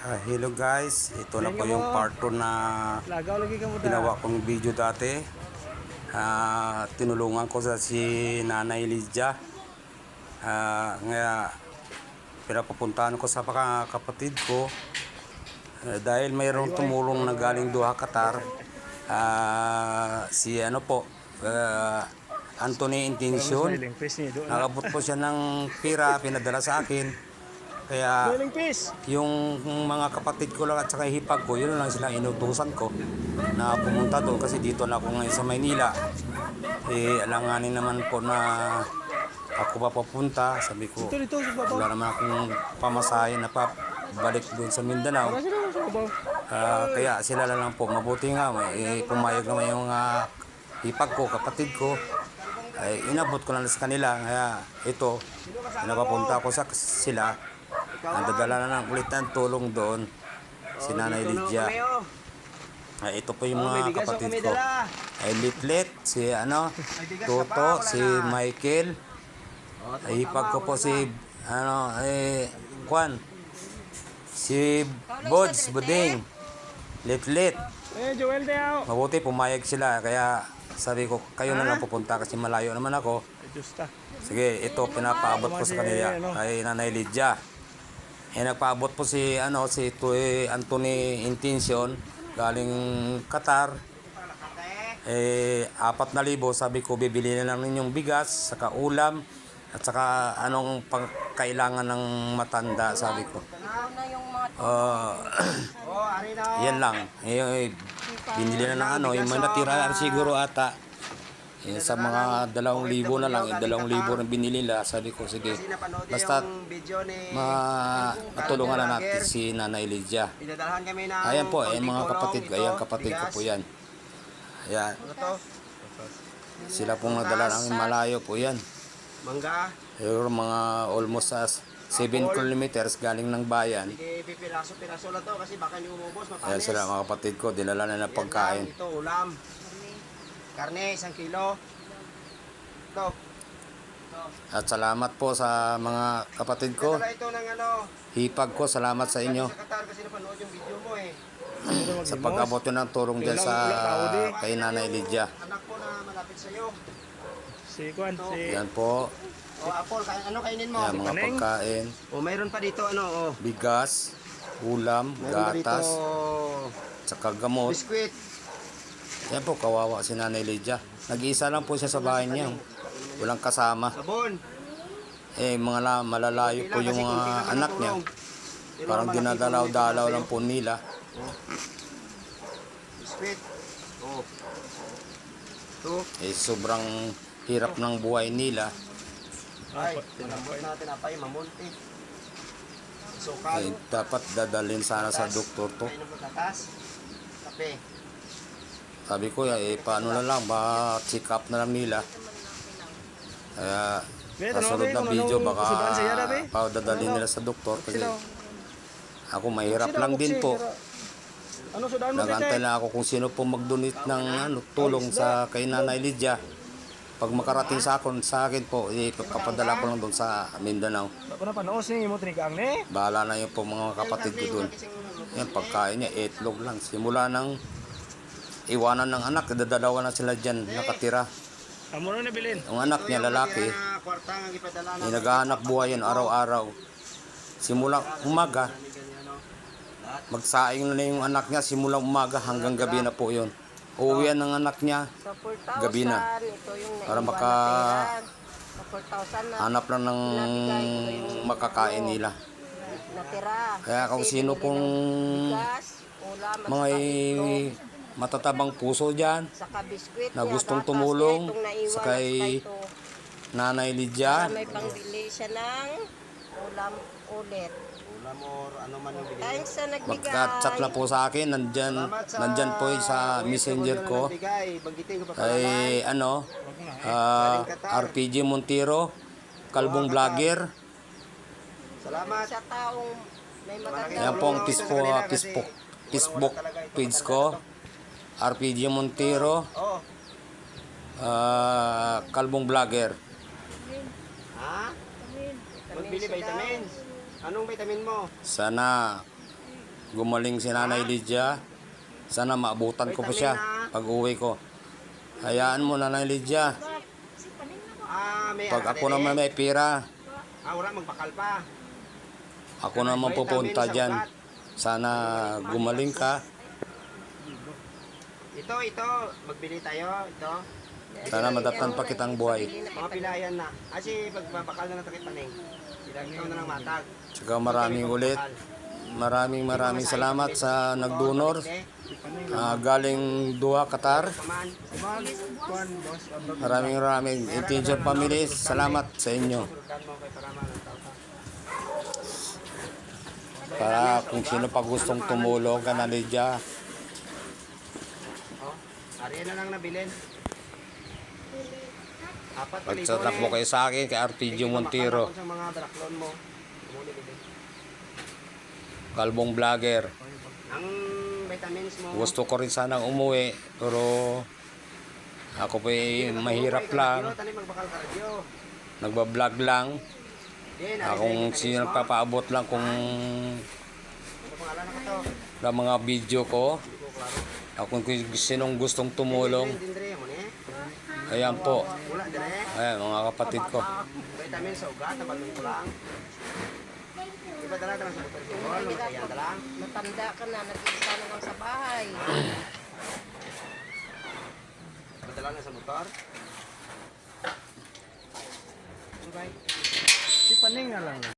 Hello guys, ito na po yung part 2 na ginawa kong video dati. Tinulungan ko si Nanay Lydia. Nga pinapapuntahan ko sa kapatid ko dahil mayroong tumulong na galing Doha, Qatar. Si Anthony Intention. Nakabot po siya ng pira, pinadala sa akin. Kaya yung mga kapatid ko lang at saka hipag ko, yun lang sila inutusan ko na pumunta doon kasi dito na ako ngayon sa Maynila. Alanganin naman po na ako papunta. Sabi ko, wala naman akong pamasahe na balik doon sa Mindanao. Kaya sila lang po, mabuti nga, pumayag naman yung hipag ko, kapatid ko. Inabot ko lang sa kanila. Kaya ito, napapunta ko sa sila. Nadadala na ng ulit ng tulong doon si Nanay Lydia. Ito po yung mga kapatid ko. Litlet, si Toto, si Michael. Hipag ko po si Juan. Si Bods, Buding. Litlet. Mabuti pumayag sila, kaya sabi ko kayo na lang pupunta kasi malayo naman ako. Sige, ito pinapaabot ko sa kanila kay Nanay Lydia. Nagpaabot po si Anthony Intention galing Qatar. 4,000, sabi ko bibili na lang ninyong bigas, saka ulam at saka anong pangkailangan ng matanda, sabi ko. Yan lang. Binili na ng yung may natira siguro ata. Sa mga 2,000 na lang, 2,000 na binili nila. Sabi ko, sige, basta matulungan na natin si Nanay Lydia. Ayan po, mga kapatid ko. Ayan, kapatid ko po yan. Ayan. Sila pong nadala ng malayo po yan. Pero mga almost 7 kilometers galing ng bayan. Ayan sila mga kapatid ko, dinala na ng pagkain. Karne, 1 kilo. Ito. At salamat po sa mga kapatid ko. Ito ng Hipag ko, salamat sa inyo. Sa Qatar kasi napanood yung video mo eh. Sa pag-abot yun ng tulong dyan kay Nanay Lydia. Anak ko na malapit sa'yo. Si Juan, Yan po. Apol, ano kainin mo? Yan, mga pagkain. Mayroon pa dito Bigas, ulam, gatas, saka gamot. biskwit. Yan po, kawawa si Nanay Lydia. Nag-iisa lang po siya sa bahay niya. Walang kasama. Sabon. Mga malalayo po yung mga anak niya. Parang dinadalaw-dalaw lang po nila. Biskwit. Sobrang hirap ng buhay nila. Ay, malambot natin apay, mamunti. Sukal. Dapat dadalhin sana sa doktor to. Kape. Sabi ko, paano na lang, baka check up na lang nila. Kaya, kasunod na video, baka dadalhin nila sa doktor. Kasi ako mahirap lang din po. Nagantay na ako kung sino po mag-donate ng tulong sa kay Nanay Lydia. Pag makarating sa akin po, ipapadala ko lang doon sa Mindanao. Bahala na yun po mga kapatid ko doon. Yan, pagkain niya, itlog lang. Simula ng iwanan ng anak, dadalawa na sila dyan nakatira. Ang anak niya, lalaki, naghahanap buhay yun araw-araw. Simula umaga, magsaing na yung anak niya, simula umaga hanggang gabi na po yun. Uuwian ng anak niya, gabi na. Para hanap lang ng makakain nila. Kaya kung sino pong mga matatabang puso dyan na gustong tumulong sa kay Nanay Lydia, may pangbili siya ng ulam ulit. Thanks sa nagbigay. magka-chat na po sa akin. Nandyan po sa messenger ko. Ay RPG Montero, Kalbong Vlogger. Salamat. Sa taong may maganda. Yan po ang Facebook page ko. RPG Montero, Kalbong Vlogger. Magbili vitamins. Anong vitamin mo? Sana gumaling si Nanay Lydia. Sana maabutan ko pa siya pag uwi ko. Hayaan mo, Nanay Lydia. May Pag ara ako dire. naman may pira, Wala magbakal pa. ako naman pupunta dyan. Sana gumaling ka. Ito, magbili tayo. Ito. Sana madaptan pa kitang buhay. Mga pilayan na. Kasi pagbabakal na natin paning. Ikaw na lang matag. Tsaka maraming ulit. Maraming salamat sa nagdonor. Galing Doha, Qatar. Paman. Kuan, boss. Maraming Intention Family. Salamat sa inyo. Surgan mo kay Parama ng tao ka. Para kung sino pa gustong tumulong ka na Lydia, Ariyan na lang nabilin. Apat pagsatak mo kayo sa akin kay Artidio Montero, Sa mga baraklon mo. Tumuli bilin. kalbong vlogger. Ang vitamins mo. Gusto ko rin sanang umuwi, pero ako pa mahirap lang. Tani magbakal ka radyo. Nagbablog lang. Din, Akong sino nagpapaabot lang kung Ano pangalan na ka to? ng mga video ko. Hindi ko klaro. Kung sinong gustong tumulong, Dindre mo ni. ayan po. Wala dire. Ayan, mga kapatid ko. Vitamins sa ugat, nabalong ko lang. Iba dala ka lang sa doktor ko. Ano kaya dala? Matanda ka na, nag-isa na lang sa bahay. Iba dala na sa motor. Si Paning na lang.